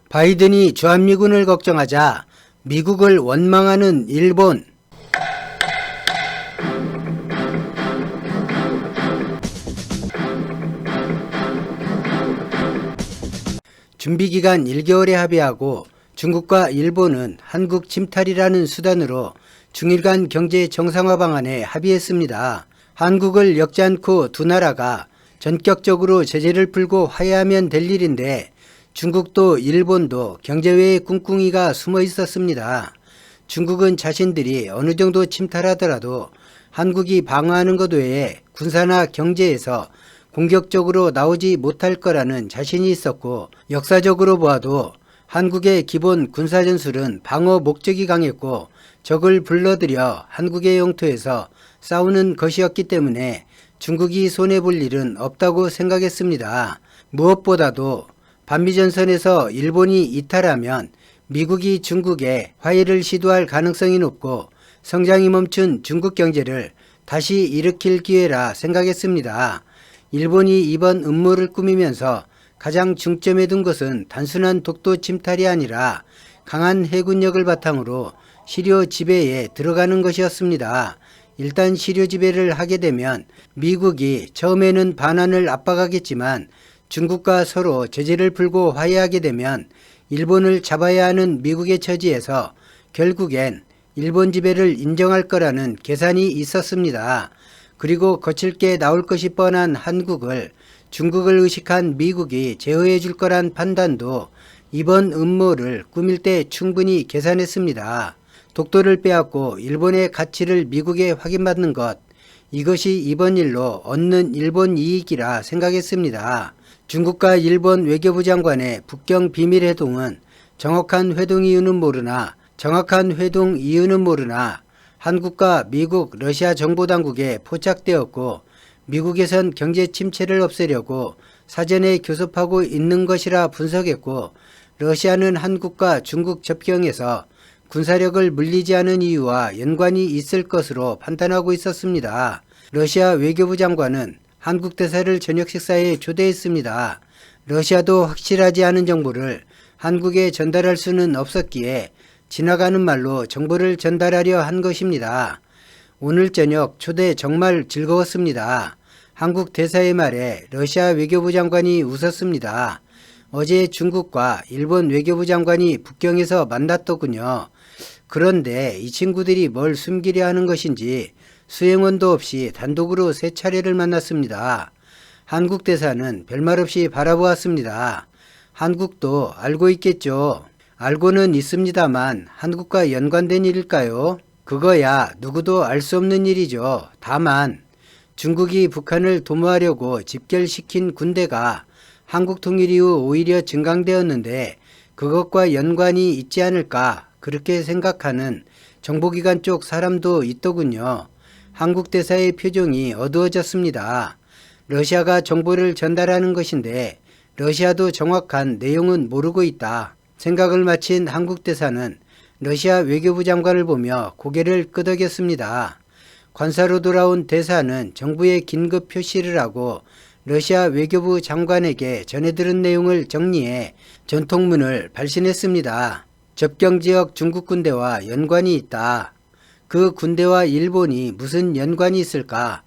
바이든이 주한미군을 걱정하자 미국을 원망하는 일본. 준비기간 1개월에 합의하고 중국과 일본은 한국 침탈이라는 수단으로 중일 간 경제 정상화 방안에 합의했습니다. 한국을 엮지 않고 두 나라가 전격적으로 제재를 풀고 화해하면 될 일인데 중국도 일본도 경제외에 꿍꿍이가 숨어 있었습니다. 중국은 자신들이 어느 정도 침탈하더라도 한국이 방어하는 것 외에 군사나 경제에서 공격적으로 나오지 못할 거라는 자신이 있었고, 역사적으로 보아도 한국의 기본 군사전술은 방어 목적이 강했고 적을 불러들여 한국의 영토에서 싸우는 것이었기 때문에 중국이 손해볼 일은 없다고 생각했습니다. 무엇보다도 반미전선에서 일본이 이탈하면 미국이 중국에 화해를 시도할 가능성이 높고 성장이 멈춘 중국 경제를 다시 일으킬 기회라 생각했습니다. 일본이 이번 음모를 꾸미면서 가장 중점에 둔 것은 단순한 독도 침탈이 아니라 강한 해군력을 바탕으로 시료 지배에 들어가는 것이었습니다. 일단 시료 지배를 하게 되면 미국이 처음에는 반환을 압박하겠지만 중국과 서로 제재를 풀고 화해하게 되면 일본을 잡아야 하는 미국의 처지에서 결국엔 일본 지배를 인정할 거라는 계산이 있었습니다. 그리고 거칠 게 나올 것이 뻔한 한국을 중국을 의식한 미국이 제어해 줄 거란 판단도 이번 음모를 꾸밀 때 충분히 계산했습니다. 독도를 빼앗고 일본의 가치를 미국에 확인받는 것, 이것이 이번 일로 얻는 일본 이익이라 생각했습니다. 중국과 일본 외교부 장관의 북경 비밀회동은 정확한 회동 이유는 모르나 한국과 미국, 러시아 정보당국에 포착되었고 미국에선 경제 침체를 없애려고 사전에 교섭하고 있는 것이라 분석했고, 러시아는 한국과 중국 접경에서 군사력을 물리지 않은 이유와 연관이 있을 것으로 판단하고 있었습니다. 러시아 외교부 장관은 한국 대사를 저녁 식사에 초대했습니다. 러시아도 확실하지 않은 정보를 한국에 전달할 수는 없었기에 지나가는 말로 정보를 전달하려 한 것입니다. 오늘 저녁 초대 정말 즐거웠습니다. 한국 대사의 말에 러시아 외교부 장관이 웃었습니다. 어제 중국과 일본 외교부 장관이 북경에서 만났더군요. 그런데 이 친구들이 뭘 숨기려 하는 것인지 수행원도 없이 단독으로 3차례를 만났습니다. 한국 대사는 별말 없이 바라보았습니다. 한국도 알고 있겠죠. 알고는 있습니다만 한국과 연관된 일일까요? 그거야 누구도 알 수 없는 일이죠. 다만 중국이 북한을 도모하려고 집결시킨 군대가 한국 통일 이후 오히려 증강되었는데 그것과 연관이 있지 않을까 그렇게 생각하는 정보기관 쪽 사람도 있더군요. 한국 대사의 표정이 어두워졌습니다. 러시아가 정보를 전달하는 것인데 러시아도 정확한 내용은 모르고 있다 생각을 마친 한국 대사는 러시아 외교부 장관을 보며 고개를 끄덕였습니다. 관사로 돌아온 대사는 정부에 긴급 표시를 하고 러시아 외교부 장관에게 전해들은 내용을 정리해 전통문을 발신했습니다. 접경지역 중국 군대와 연관이 있다. 그 군대와 일본이 무슨 연관이 있을까?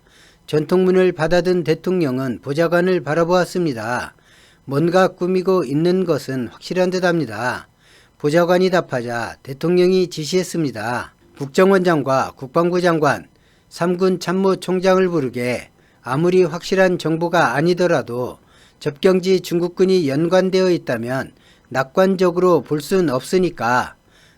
전통문을 받아든 대통령은 보좌관을 바라보았습니다. 뭔가 꾸미고 있는 것은 확실한 듯합니다. 보좌관이 답하자 대통령이 지시했습니다. 국정원장과 국방부 장관, 3군 참모총장을 부르게 아무리 확실한 정보가 아니더라도 접경지 중국군이 연관되어 있다면 낙관적으로 볼 순 없으니까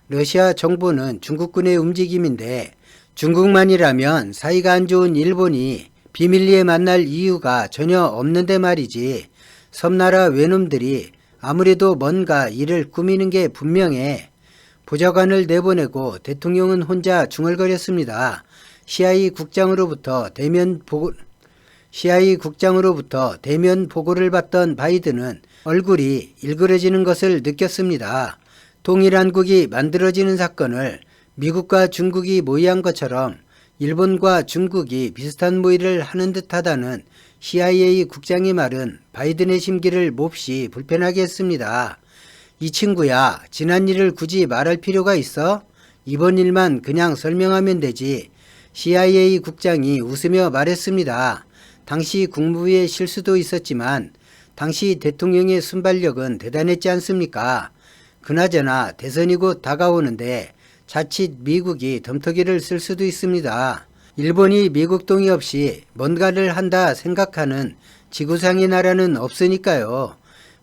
러시아 정보는 중국군의 움직임인데 중국만이라면 사이가 안 좋은 일본이 비밀리에 만날 이유가 전혀 없는데 말이지. 섬나라 외놈들이 아무래도 뭔가 일을 꾸미는 게 분명해. 보좌관을 내보내고 대통령은 혼자 중얼거렸습니다. CIA 국장으로부터 대면 보고를 받던 바이든은 얼굴이 일그러지는 것을 느꼈습니다. 통일한국이 만들어지는 사건을 미국과 중국이 모의한 것처럼 일본과 중국이 비슷한 모의를 하는 듯하다는 CIA 국장의 말은 바이든의 심기를 몹시 불편하게 했습니다. 이 친구야, 지난 일을 굳이 말할 필요가 있어? 이번 일만 그냥 설명하면 되지. CIA 국장이 웃으며 말했습니다. 당시 국무부의 실수도 있었지만 당시 대통령의 순발력은 대단했지 않습니까? 그나저나 대선이 곧 다가오는데 자칫 미국이 덤터기를 쓸 수도 있습니다. 일본이 미국 동의 없이 뭔가를 한다 생각하는 지구상의 나라는 없으니까요.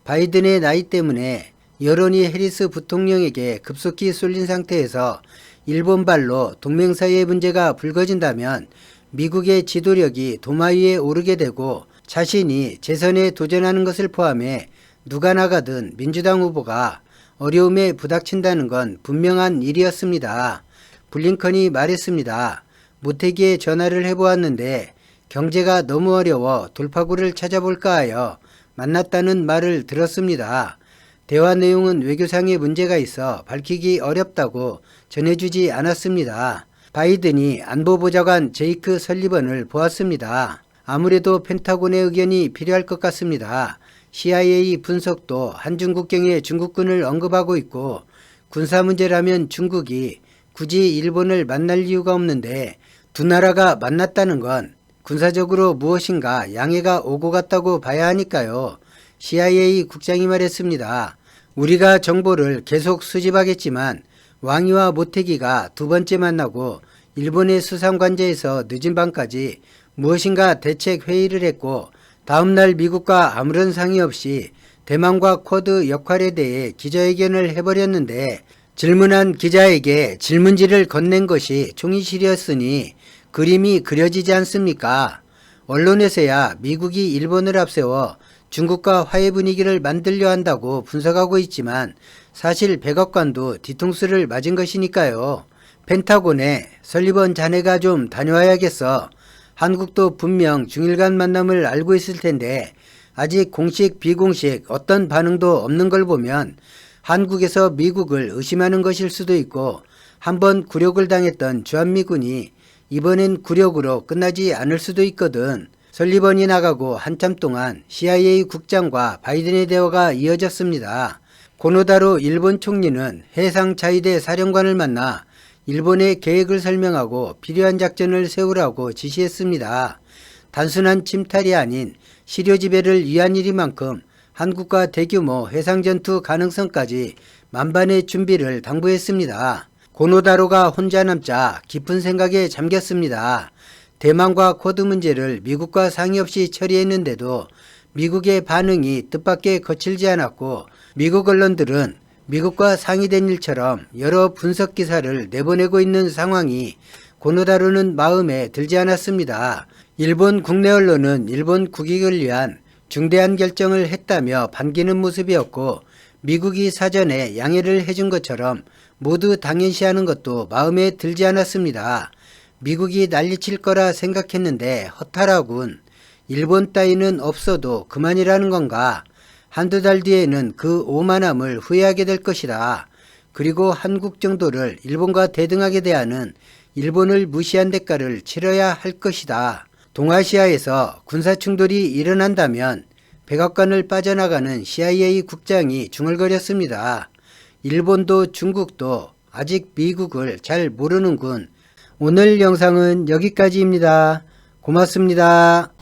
바이든의 나이 때문에 여론이 해리스 부통령에게 급속히 쏠린 상태에서 일본발로 동맹 사이의 문제가 불거진다면 미국의 지도력이 도마 위에 오르게 되고 자신이 재선에 도전하는 것을 포함해 누가 나가든 민주당 후보가 어려움에 부닥친다는 건 분명한 일이었습니다. 블링컨이 말했습니다. 모태기에 전화를 해보았는데 경제가 너무 어려워 돌파구를 찾아볼까 하여 만났다는 말을 들었습니다. 대화 내용은 외교상의 문제가 있어 밝히기 어렵다고 전해주지 않았습니다. 바이든이 안보보좌관 제이크 설리번을 보았습니다. 아무래도 펜타곤의 의견이 필요할 것 같습니다. CIA 분석도 한중국경에 중국군을 언급하고 있고 군사 문제라면 중국이 굳이 일본을 만날 이유가 없는데 두 나라가 만났다는 건 군사적으로 무엇인가 양해가 오고 갔다고 봐야 하니까요. CIA 국장이 말했습니다. 우리가 정보를 계속 수집하겠지만 왕이와 모태기가 두 번째 만나고 일본의 수상관제에서 늦은 밤까지 무엇인가 대책 회의를 했고 다음날 미국과 아무런 상의 없이 대만과 쿼드 역할에 대해 기자회견을 해버렸는데 질문한 기자에게 질문지를 건넨 것이 총리실이었으니 그림이 그려지지 않습니까? 언론에서야 미국이 일본을 앞세워 중국과 화해 분위기를 만들려 한다고 분석하고 있지만 사실 백악관도 뒤통수를 맞은 것이니까요. 펜타곤에 설리번 자네가 좀 다녀와야겠어. 한국도 분명 중일 간 만남을 알고 있을 텐데 아직 공식 비공식 어떤 반응도 없는 걸 보면 한국에서 미국을 의심하는 것일 수도 있고 한번 굴욕을 당했던 주한미군이 이번엔 굴욕으로 끝나지 않을 수도 있거든. 설리번이 나가고 한참 동안 CIA 국장과 바이든의 대화가 이어졌습니다. 고노다로 일본 총리는 해상자위대 사령관을 만나 일본의 계획을 설명하고 필요한 작전을 세우라고 지시했습니다. 단순한 침탈이 아닌 시료 지배를 위한 일이만큼 한국과 대규모 해상전투 가능성까지 만반의 준비를 당부했습니다. 고노다로가 혼자 남자 깊은 생각에 잠겼습니다. 대만과 쿼드 문제를 미국과 상의 없이 처리했는데도 미국의 반응이 뜻밖의 거칠지 않았고 미국 언론들은 미국과 상의된 일처럼 여러 분석 기사를 내보내고 있는 상황이 고노다로는 마음에 들지 않았습니다. 일본 국내 언론은 일본 국익을 위한 중대한 결정을 했다며 반기는 모습이었고 미국이 사전에 양해를 해준 것처럼 모두 당연시하는 것도 마음에 들지 않았습니다. 미국이 난리칠 거라 생각했는데 허탈하군. 일본 따위는 없어도 그만이라는 건가? 한두 달 뒤에는 그 오만함을 후회하게 될 것이다. 그리고 한국 정도를 일본과 대등하게 대하는 일본을 무시한 대가를 치러야 할 것이다. 동아시아에서 군사충돌이 일어난다면 백악관을 빠져나가는 CIA 국장이 중얼거렸습니다. 일본도 중국도 아직 미국을 잘 모르는군. 오늘 영상은 여기까지입니다. 고맙습니다.